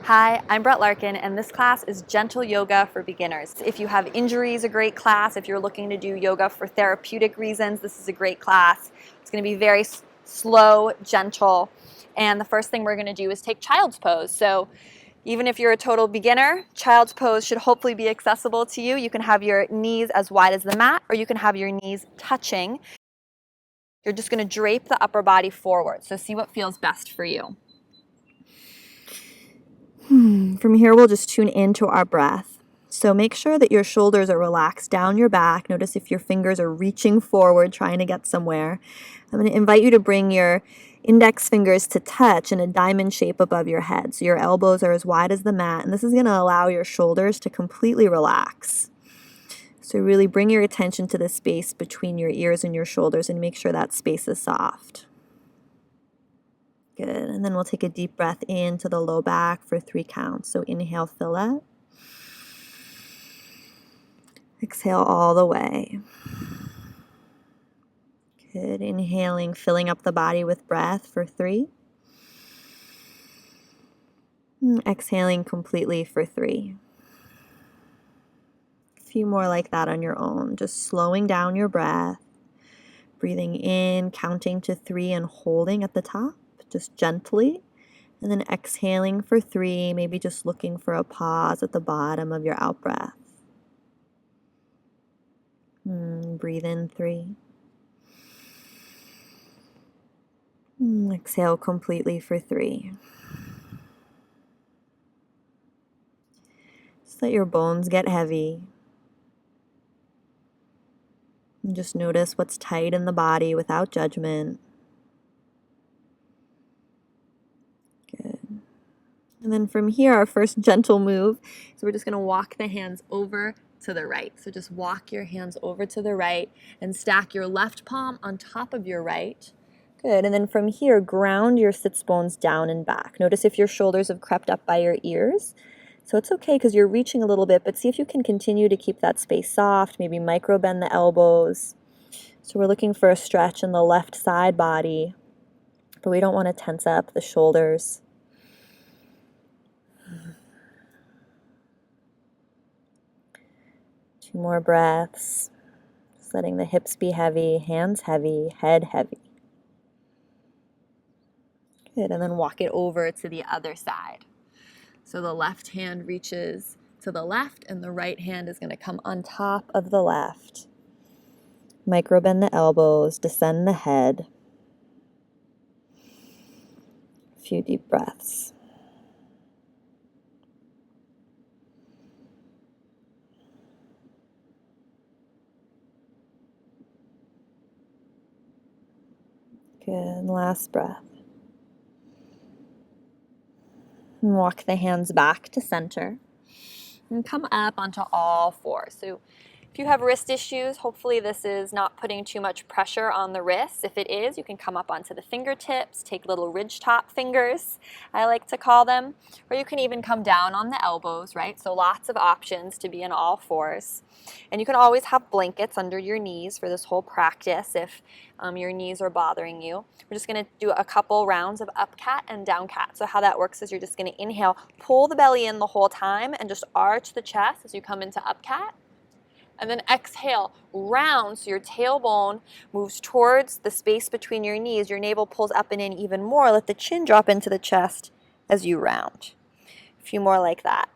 Hi, I'm Brett Larkin, and this class is Gentle Yoga for Beginners. If you have injuries, a great class. If you're looking to do yoga for therapeutic reasons, this is a great class. It's going to be very slow, gentle, and the first thing we're going to do is take child's pose. So even if you're a total beginner, child's pose should hopefully be accessible to you. You can have your knees as wide as the mat, or you can have your knees touching. You're just going to drape the upper body forward, so see what feels best for you. From here, we'll just tune into our breath. So make sure that your shoulders are relaxed down your back. Notice if your fingers are reaching forward, trying to get somewhere. I'm going to invite you to bring your index fingers to touch in a diamond shape above your head. So your elbows are as wide as the mat, and this is going to allow your shoulders to completely relax. So really bring your attention to the space between your ears and your shoulders and make sure that space is soft. Good. And then we'll take a deep breath into the low back for 3 counts. So inhale, fill it. Exhale all the way. Good. Inhaling, filling up the body with breath for 3. And exhaling completely for 3. A few more like that on your own. Just slowing down your breath. Breathing in, counting to 3 and holding at the top, just gently. And then exhaling for 3, maybe just looking for a pause at the bottom of your out-breath. Breathe in 3. Exhale completely for 3. Just let your bones get heavy. And just notice what's tight in the body without judgment. Good. And then from here, our first gentle move. So we're just going to walk the hands over to the right. So just walk your hands over to the right and stack your left palm on top of your right. Good. And then from here, ground your sits bones down and back. Notice if your shoulders have crept up by your ears. So it's okay because you're reaching a little bit, but see if you can continue to keep that space soft, maybe micro bend the elbows. So we're looking for a stretch in the left side body, but we don't want to tense up the shoulders. 2 more breaths. Just letting the hips be heavy, hands heavy, head heavy. Good, and then walk it over to the other side. So the left hand reaches to the left and the right hand is going to come on top of the left. Micro bend the elbows, descend the head. A few deep breaths. Good, last breath. And walk the hands back to center and come up onto all 4. So if you have wrist issues, hopefully this is not putting too much pressure on the wrists. If it is, you can come up onto the fingertips, take little ridge top fingers, I like to call them, or you can even come down on the elbows, right? So lots of options to be in all 4s. And you can always have blankets under your knees for this whole practice if your knees are bothering you. We're just going to do a couple rounds of up cat and down cat. So how that works is you're just going to inhale, pull the belly in the whole time, and just arch the chest as you come into up cat. And then exhale, round, so your tailbone moves towards the space between your knees. Your navel pulls up and in even more. Let the chin drop into the chest as you round. A few more like that.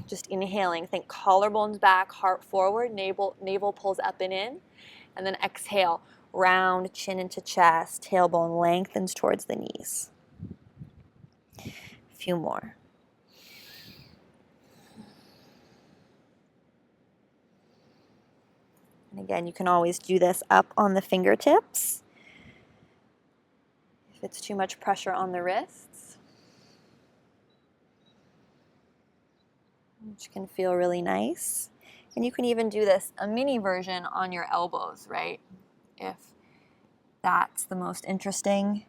Just inhaling, think collarbones back, heart forward, navel pulls up and in. And then exhale, round, chin into chest, tailbone lengthens towards the knees. A few more. And again, you can always do this up on the fingertips if it's too much pressure on the wrists, which can feel really nice. And you can even do this, a mini version on your elbows, right? If that's the most interesting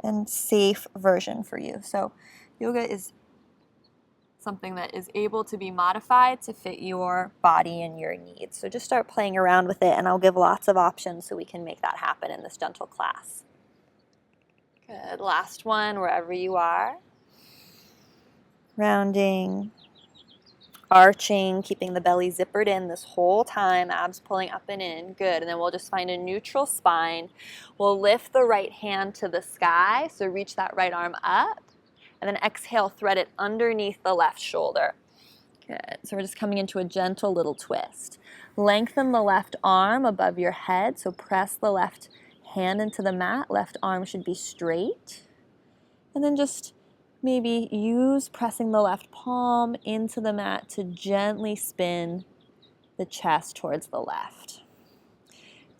and safe version for you. So yoga is something that is able to be modified to fit your body and your needs. So just start playing around with it, and I'll give lots of options so we can make that happen in this gentle class. Good. Last one, wherever you are. Rounding, arching, keeping the belly zippered in this whole time, abs pulling up and in. Good. And then we'll just find a neutral spine. We'll lift the right hand to the sky, so reach that right arm up. And then exhale, thread it underneath the left shoulder. Good. So we're just coming into a gentle little twist. Lengthen the left arm above your head, so press the left hand into the mat. Left arm should be straight. And then just maybe use pressing the left palm into the mat to gently spin the chest towards the left.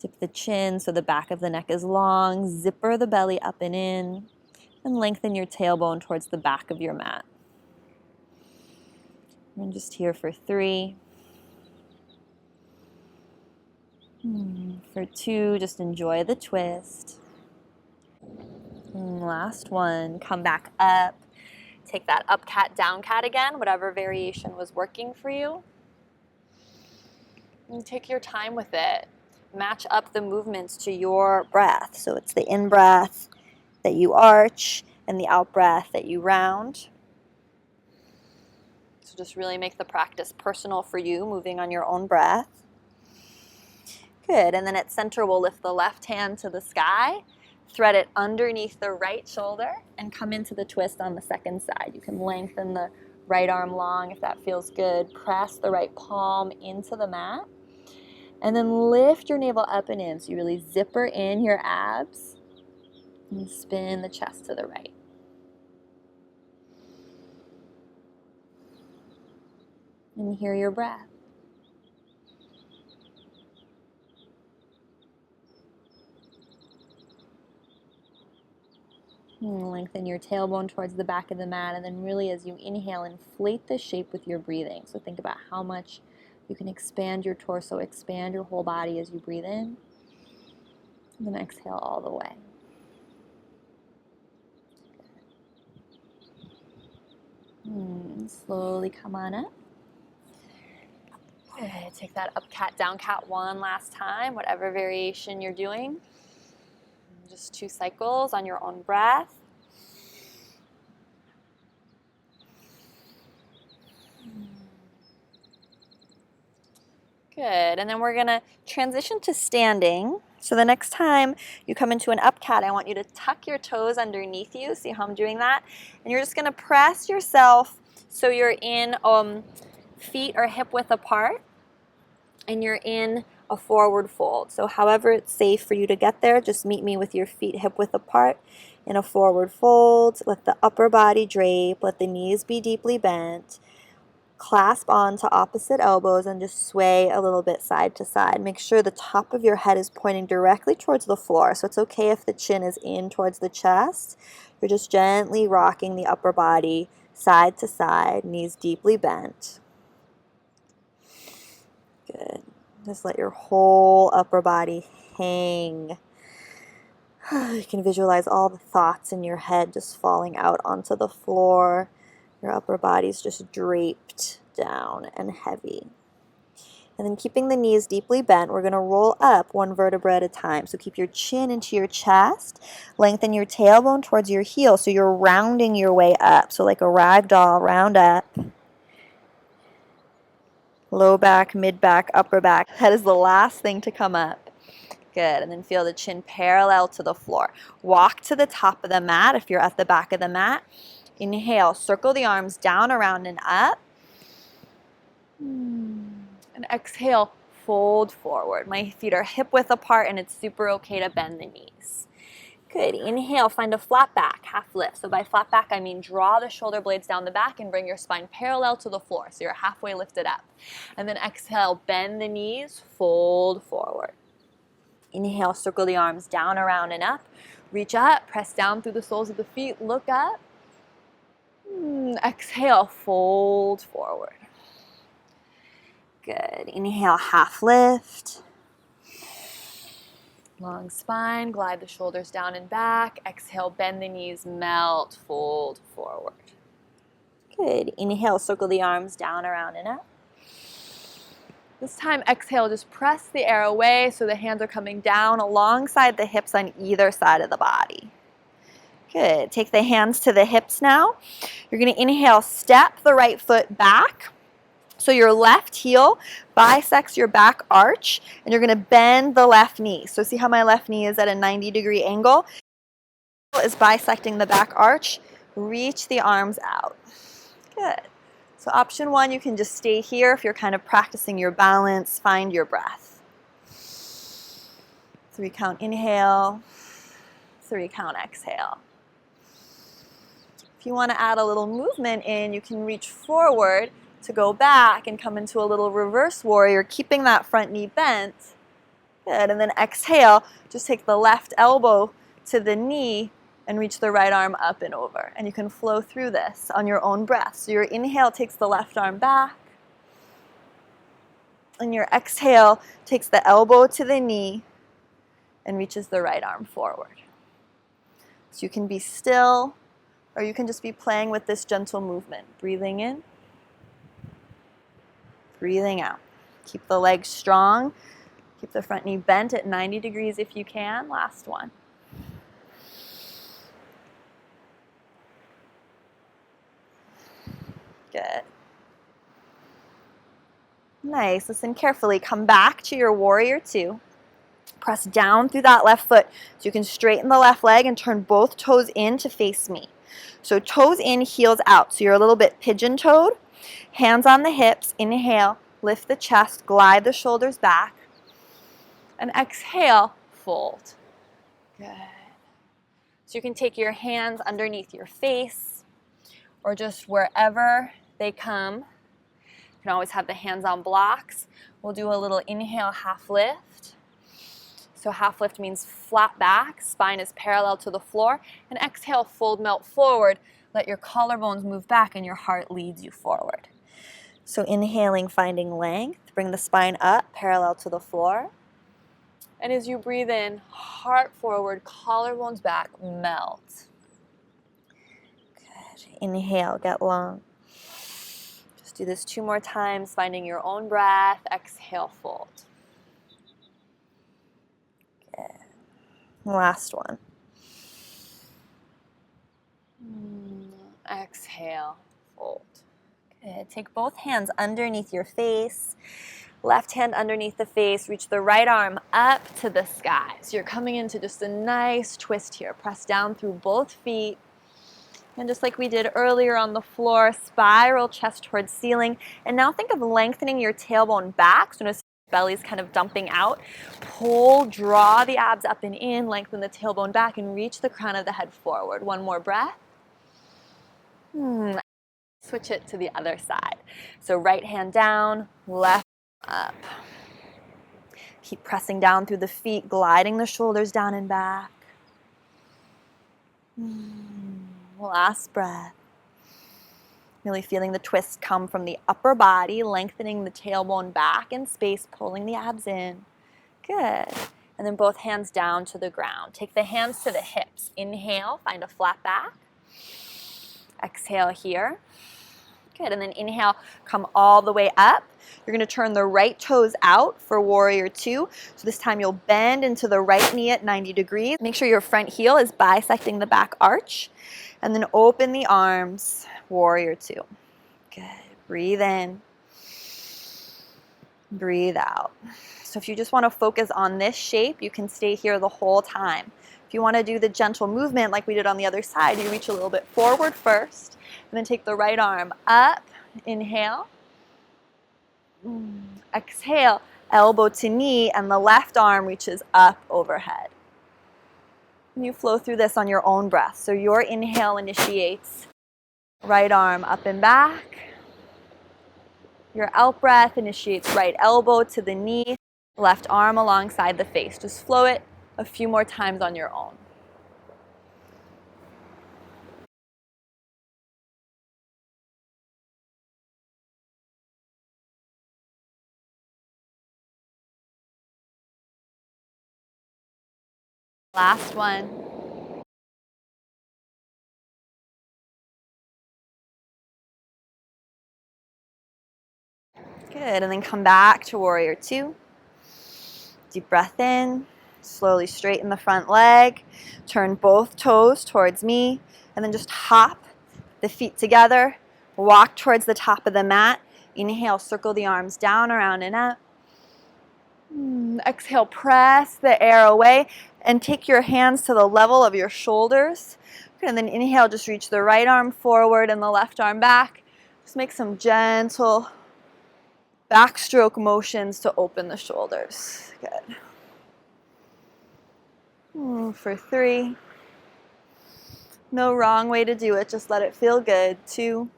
Dip the chin so the back of the neck is long. Zipper the belly up and in. And lengthen your tailbone towards the back of your mat. And just here for 3. For 2, just enjoy the twist. Last one, come back up. Take that up cat, down cat again, whatever variation was working for you. And take your time with it. Match up the movements to your breath. So it's the in-breath that you arch and the out-breath that you round. So just really make the practice personal for you, moving on your own breath. Good, and then at center we'll lift the left hand to the sky, thread it underneath the right shoulder, and come into the twist on the second side. You can lengthen the right arm long if that feels good. Press the right palm into the mat, and then lift your navel up and in. So you really zipper in your abs, and spin the chest to the right. And hear your breath. And lengthen your tailbone towards the back of the mat, and then really as you inhale, inflate the shape with your breathing. So think about how much you can expand your torso, expand your whole body as you breathe in. And then exhale all the way. Slowly come on up. Good. Take that up cat, down cat one last time, whatever variation you're doing. Just 2 cycles on your own breath. Good, and then we're gonna transition to standing. So the next time you come into an up cat, I want you to tuck your toes underneath you. See how I'm doing that? And you're just gonna press yourself so you're in feet or hip width apart, and you're in a forward fold. So however it's safe for you to get there, just meet me with your feet hip width apart in a forward fold. Let the upper body drape, let the knees be deeply bent. Clasp onto opposite elbows and just sway a little bit side to side. Make sure the top of your head is pointing directly towards the floor. So it's okay if the chin is in towards the chest. You're just gently rocking the upper body side to side, knees deeply bent. Good. Just let your whole upper body hang. You can visualize all the thoughts in your head just falling out onto the floor. Your upper body's just draped down and heavy. And then keeping the knees deeply bent, we're going to roll up 1 vertebra at a time. So keep your chin into your chest. Lengthen your tailbone towards your heel so you're rounding your way up. So like a rag doll, round up. Low back, mid back, upper back. That is the last thing to come up. Good, and then feel the chin parallel to the floor. Walk to the top of the mat if you're at the back of the mat. Inhale, circle the arms down, around, and up. And exhale, fold forward. My feet are hip width apart, and it's super okay to bend the knees. Good. Inhale, find a flat back, half lift. So by flat back, I mean draw the shoulder blades down the back and bring your spine parallel to the floor. So you're halfway lifted up. And then exhale, bend the knees, fold forward. Inhale, circle the arms down, around, and up. Reach up, press down through the soles of the feet, look up. Exhale, fold forward. Good. Inhale, half lift. Long spine, glide the shoulders down and back. Exhale, bend the knees, melt, fold forward. Good. Inhale, circle the arms down, around, and up. This time, exhale, just press the air away so the hands are coming down alongside the hips on either side of the body. Good. Take the hands to the hips now. You're going to inhale, step the right foot back. So your left heel bisects your back arch, and you're going to bend the left knee. So see how my left knee is at a 90-degree angle? Is bisecting the back arch. Reach the arms out. Good. So option one, you can just stay here if you're kind of practicing your balance. Find your breath. 3 count inhale, 3 count exhale. If you want to add a little movement in, you can reach forward to go back and come into a little reverse warrior, keeping that front knee bent. Good. And then exhale, just take the left elbow to the knee and reach the right arm up and over. And you can flow through this on your own breath. So your inhale takes the left arm back, and your exhale takes the elbow to the knee and reaches the right arm forward. So you can be still, or you can just be playing with this gentle movement. Breathing in, breathing out. Keep the legs strong. Keep the front knee bent at 90 degrees if you can. Last one. Good. Nice. Listen carefully. Come back to your warrior two. Press down through that left foot so you can straighten the left leg and turn both toes in to face me. So toes in, heels out. So you're a little bit pigeon-toed. Hands on the hips. Inhale. Lift the chest. Glide the shoulders back. And exhale. Fold. Good. So you can take your hands underneath your face or just wherever they come. You can always have the hands on blocks. We'll do a little inhale, half lift. So half lift means flat back, spine is parallel to the floor. And exhale, fold, melt forward. Let your collarbones move back and your heart leads you forward. So inhaling, finding length. Bring the spine up, parallel to the floor. And as you breathe in, heart forward, collarbones back, melt. Good. Inhale, get long. Just do this 2 more times, finding your own breath. Exhale, fold. Good. Last one. Exhale, fold. Good. Take both hands underneath your face. Left hand underneath the face. Reach the right arm up to the sky. So you're coming into just a nice twist here. Press down through both feet. And just like we did earlier on the floor, spiral chest towards ceiling. And now think of lengthening your tailbone back. So notice your belly's kind of dumping out. Pull, draw the abs up and in, lengthen the tailbone back, and reach the crown of the head forward. One more breath. Switch it to the other side. So right hand down, left up. Keep pressing down through the feet, gliding the shoulders down and back. Last breath. Really feeling the twist come from the upper body, lengthening the tailbone back in space, pulling the abs in. Good. And then both hands down to the ground. Take the hands to the hips. Inhale, find a flat back. Exhale here. Good. And then inhale, come all the way up. You're going to turn the right toes out for warrior two. So this time you'll bend into the right knee at 90 degrees. Make sure your front heel is bisecting the back arch. And then open the arms, warrior two. Good. Breathe in. Breathe out. So if you just want to focus on this shape, you can stay here the whole time. If you want to do the gentle movement like we did on the other side, you reach a little bit forward first, and then take the right arm up. Inhale. Exhale, elbow to knee, and the left arm reaches up overhead. And you flow through this on your own breath. So your inhale initiates right arm up and back. Your out breath initiates right elbow to the knee, left arm alongside the face. Just flow it a few more times on your own. Last one. Good, and then come back to warrior two. Deep breath in, Slowly straighten the front leg, turn both toes towards me, and then just hop the feet together, walk towards the top of the mat. Inhale, circle the arms down, around, and up. Exhale, press the air away and take your hands to the level of your shoulders. And then inhale, just reach the right arm forward and the left arm back. Just make some gentle backstroke motions to open the shoulders. Good. For 3. No wrong way to do it, just let it feel good. 2.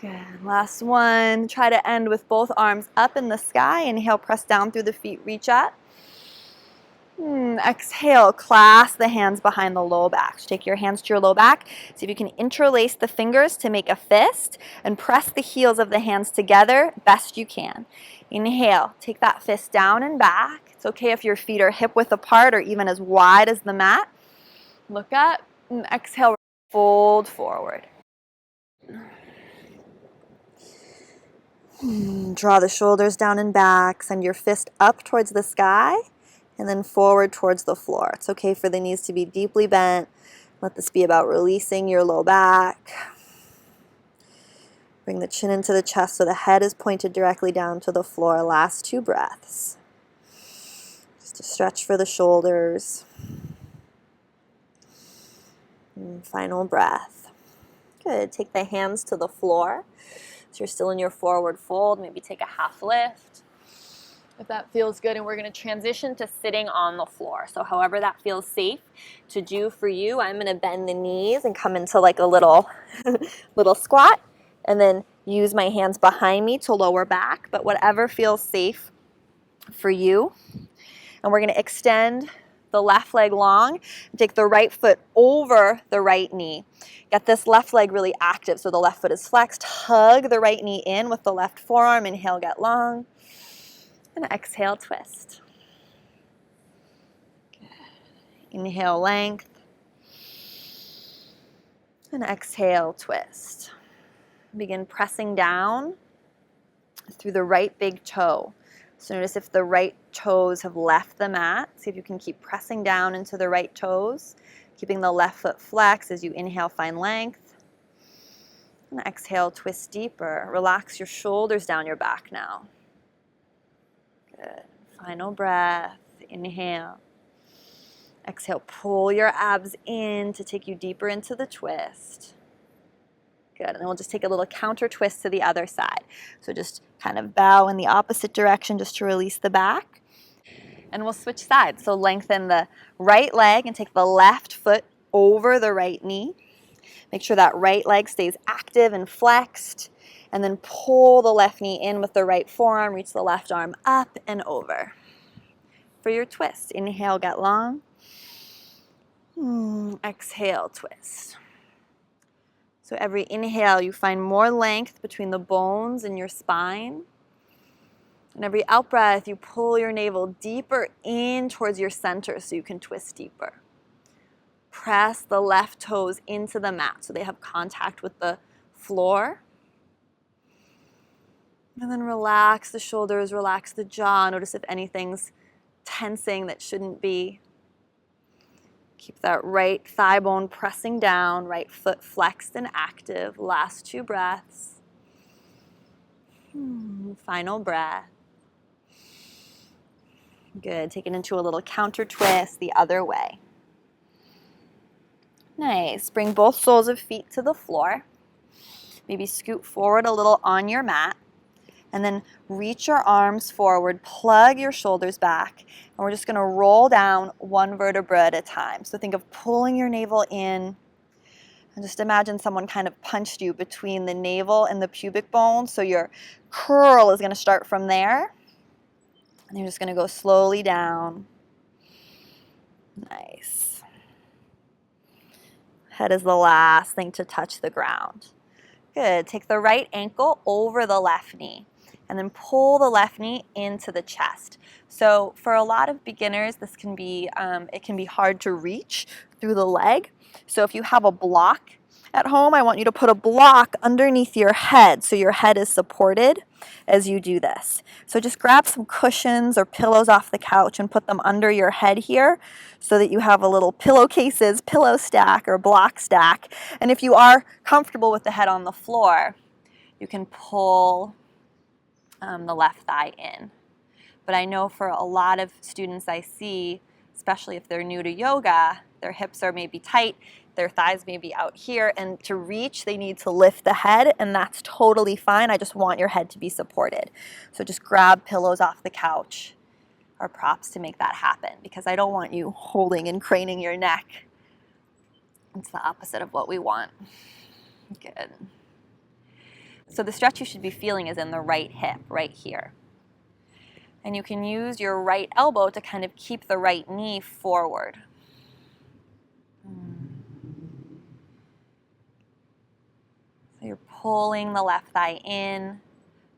Good. Last 1. Try to end with both arms up in the sky. Inhale, press down through the feet, reach up. Exhale, clasp the hands behind the low back. Take your hands to your low back. See if you can interlace the fingers to make a fist and press the heels of the hands together best you can. Inhale, take that fist down and back. It's okay if your feet are hip width apart or even as wide as the mat. Look up and exhale, fold forward. Draw the shoulders down and back. Send your fist up towards the sky and then forward towards the floor. It's okay for the knees to be deeply bent. Let this be about releasing your low back. Bring the chin into the chest so the head is pointed directly down to the floor. Last 2 breaths. Just a stretch for the shoulders. And final breath. Good. Take the hands to the floor. So you're still in your forward fold. Maybe take a half lift if that feels good. And we're going to transition to sitting on the floor. So however that feels safe to do for you, I'm going to bend the knees and come into like a little squat. And then use my hands behind me to lower back. But whatever feels safe for you. And we're going to extend the left leg long and take the right foot over the right knee. Get this left leg really active so the left foot is flexed. Hug the right knee in with the left forearm. Inhale, get long. And exhale, twist. Good. Inhale, length. And exhale, twist. Begin pressing down through the right big toe. So notice if the right toes have left the mat. See if you can keep pressing down into the right toes, keeping the left foot flexed as you inhale, find length. And exhale, twist deeper. Relax your shoulders down your back now. Good. Final breath. Inhale. Exhale, pull your abs in to take you deeper into the twist. Good. And then we'll just take a little counter twist to the other side. So just kind of bow in the opposite direction just to release the back. And we'll switch sides. So lengthen the right leg and take the left foot over the right knee. Make sure that right leg stays active and flexed. And then pull the left knee in with the right forearm. Reach the left arm up and over. For your twist, inhale, get long. Exhale, twist. So every inhale, you find more length between the bones in your spine. And every out breath, you pull your navel deeper in towards your center so you can twist deeper. Press the left toes into the mat so they have contact with the floor. And then relax the shoulders, relax the jaw. Notice if anything's tensing that shouldn't be. Keep that right thigh bone pressing down, right foot flexed and active. Last 2 breaths. Final breath. Good. Take it into a little counter twist the other way. Nice. Bring both soles of feet to the floor. Maybe scoot forward a little on your mat. And then reach your arms forward, plug your shoulders back, and we're just going to roll down one vertebra at a time. So think of pulling your navel in, and just imagine someone kind of punched you between the navel and the pubic bone. So your curl is going to start from there, and you're just going to go slowly down. Nice. Head is the last thing to touch the ground. Good. Take the right ankle over the left knee. And then pull the left knee into the chest. So for a lot of beginners, this can be it can be hard to reach through the leg. So if you have a block at home, I want you to put a block underneath your head so your head is supported. as you do this. So just grab some cushions or pillows off the couch and put them under your head here so that you have a little pillowcases, pillow stack or block stack. And if you are comfortable with the head on the floor, you can pull the left thigh in. But I know for a lot of students I see, especially if they're new to yoga, their hips are maybe tight, their thighs may be out here, and to reach, they need to lift the head, and that's totally fine. I just want your head to be supported. So just grab pillows off the couch or props to make that happen, because I don't want you holding and craning your neck. It's the opposite of what we want. Good. So the stretch you should be feeling is in the right hip, right here. And you can use your right elbow to kind of keep the right knee forward. So you're pulling the left thigh in,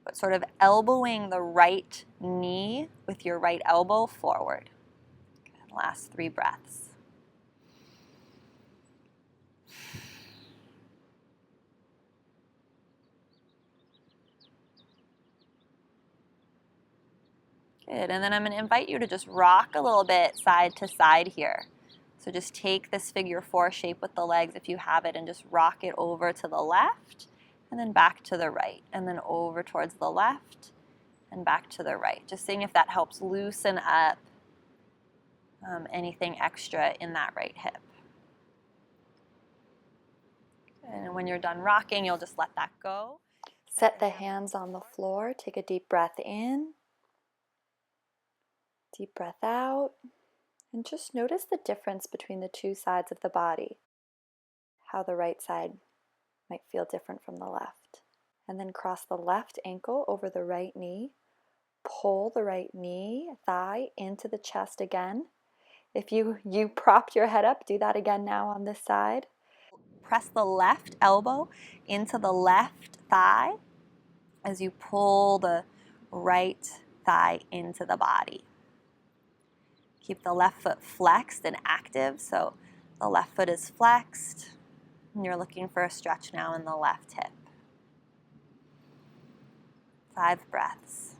but sort of elbowing the right knee with your right elbow forward. Good. Last 3 breaths. Good, and then I'm going to invite you to just rock a little bit side to side here. So just take this figure 4 shape with the legs if you have it and just rock it over to the left and then back to the right and then over towards the left and back to the right. Just seeing if that helps loosen up anything extra in that right hip. And when you're done rocking, you'll just let that go. Set the hands on the floor. Take a deep breath in. Deep breath out, and just notice the difference between the 2 sides of the body, how the right side might feel different from the left. And then cross the left ankle over the right knee, pull the right knee, thigh into the chest again. If you propped your head up, do that again now on this side. Press the left elbow into the left thigh as you pull the right thigh into the body. Keep the left foot flexed and active, so the left foot is flexed, and you're looking for a stretch now in the left hip. 5 breaths.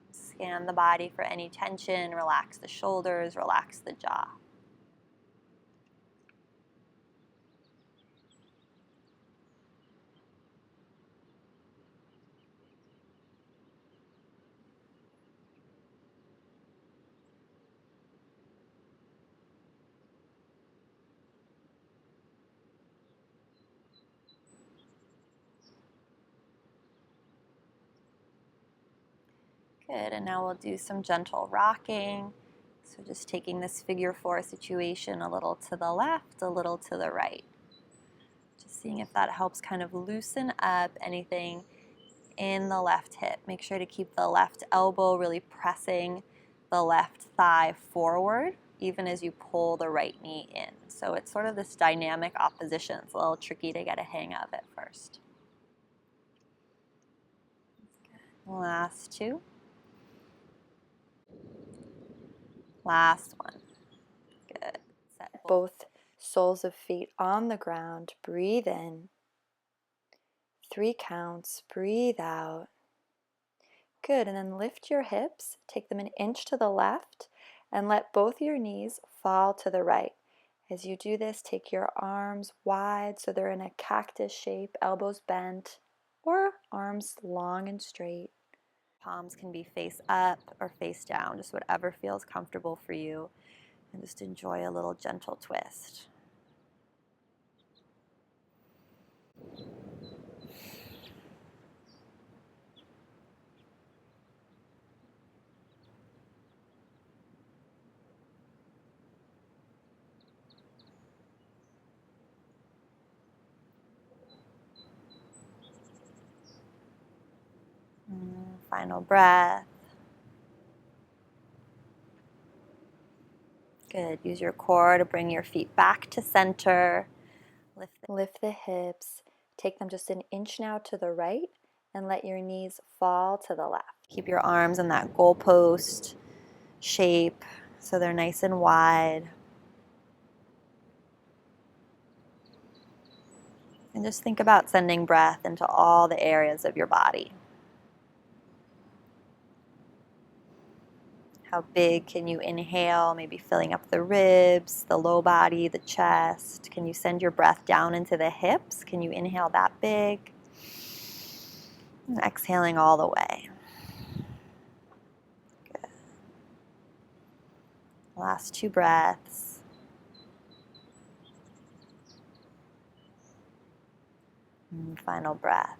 Scan the body for any tension, relax the shoulders, relax the jaw. Good, and now we'll do some gentle rocking. So just taking this figure 4 situation a little to the left, a little to the right. Just seeing if that helps kind of loosen up anything in the left hip. Make sure to keep the left elbow really pressing the left thigh forward, even as you pull the right knee in. So it's sort of this dynamic opposition. It's a little tricky to get a hang of at first. Last 2. Last one. Good. Set both soles of feet on the ground. Breathe in. 3 counts. Breathe out. Good. And then lift your hips. Take them an inch to the left and let both your knees fall to the right. As you do this, take your arms wide so they're in a cactus shape, elbows bent, or arms long and straight. Palms can be face up or face down, just whatever feels comfortable for you. And just enjoy a little gentle twist. Final breath. Good. Use your core to bring your feet back to center. Lift the hips. Take them just an inch now to the right and let your knees fall to the left. Keep your arms in that goalpost shape so they're nice and wide. just think about sending breath into all the areas of your body. How big can you inhale, maybe filling up the ribs, the low body, the chest? Can you send your breath down into the hips? Can you inhale that big? And exhaling all the way. Good. Last 2 breaths. And final breath.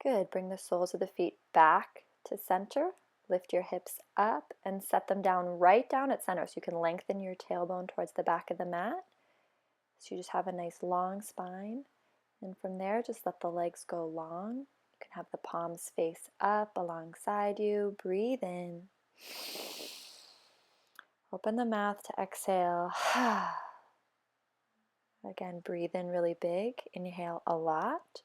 Good. Bring the soles of the feet back to center. Lift your hips up and set them down right down at center so you can lengthen your tailbone towards the back of the mat. So you just have a nice long spine. And from there, just let the legs go long. You can have the palms face up alongside you. Breathe in. Open the mouth to exhale. Again, breathe in really big. Inhale a lot.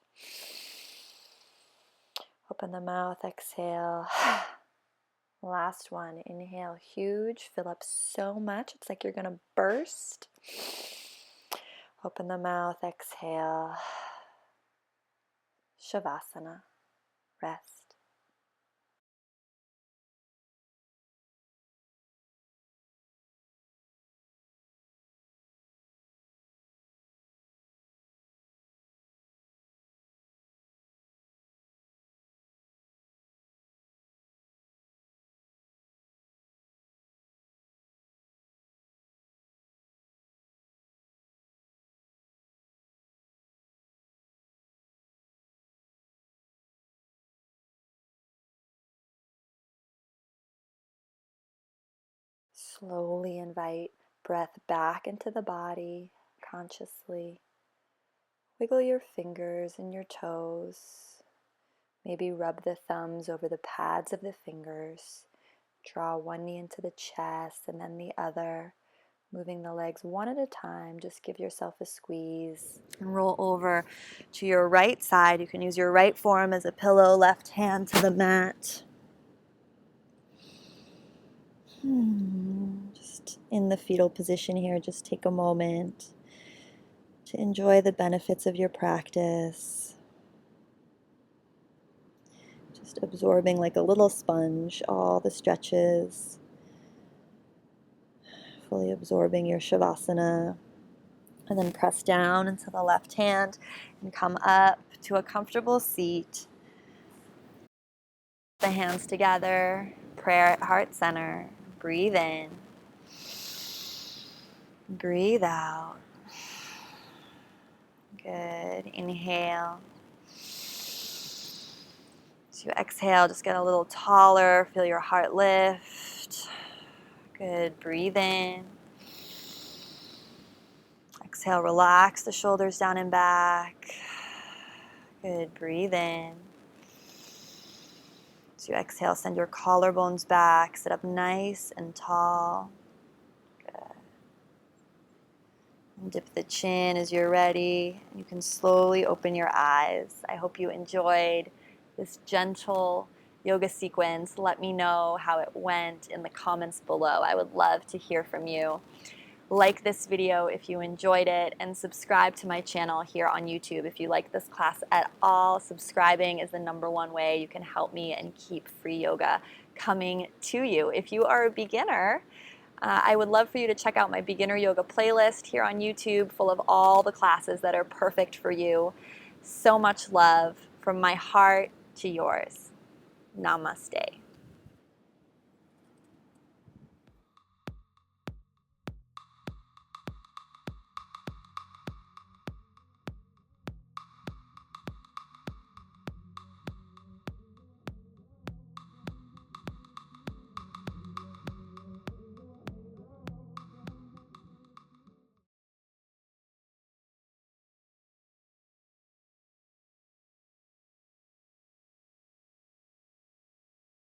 Open the mouth, exhale. Last one, inhale huge, fill up so much, it's like you're gonna burst. Open the mouth, exhale. Shavasana, rest. Slowly invite breath back into the body consciously. Wiggle your fingers and your toes. Maybe rub the thumbs over the pads of the fingers. Draw one knee into the chest and then the other. Moving the legs one at a time. Just give yourself a squeeze. And roll over to your right side. You can use your right forearm as a pillow, left hand to the mat. Just in the fetal position here, just take a moment to enjoy the benefits of your practice. Just absorbing like a little sponge all the stretches. Fully absorbing your Shavasana. And then press down into the left hand and come up to a comfortable seat. The hands together, prayer at heart center. Breathe in. Breathe out. Good. Inhale. So you exhale, just get a little taller. Feel your heart lift. Good. Breathe in. Exhale, relax the shoulders down and back. Good. Breathe in. So you exhale, send your collarbones back. Sit up nice and tall. Good. And dip the chin as you're ready. You can slowly open your eyes. I hope you enjoyed this gentle yoga sequence. Let me know how it went in the comments below. I would love to hear from you. Like this video if you enjoyed it, and subscribe to my channel here on YouTube if you like this class at all. Subscribing is the #1 way you can help me and keep free yoga coming to you. If you are a beginner, I would love for you to check out my beginner yoga playlist here on YouTube, full of all the classes that are perfect for you. So much love from my heart to yours. Namaste.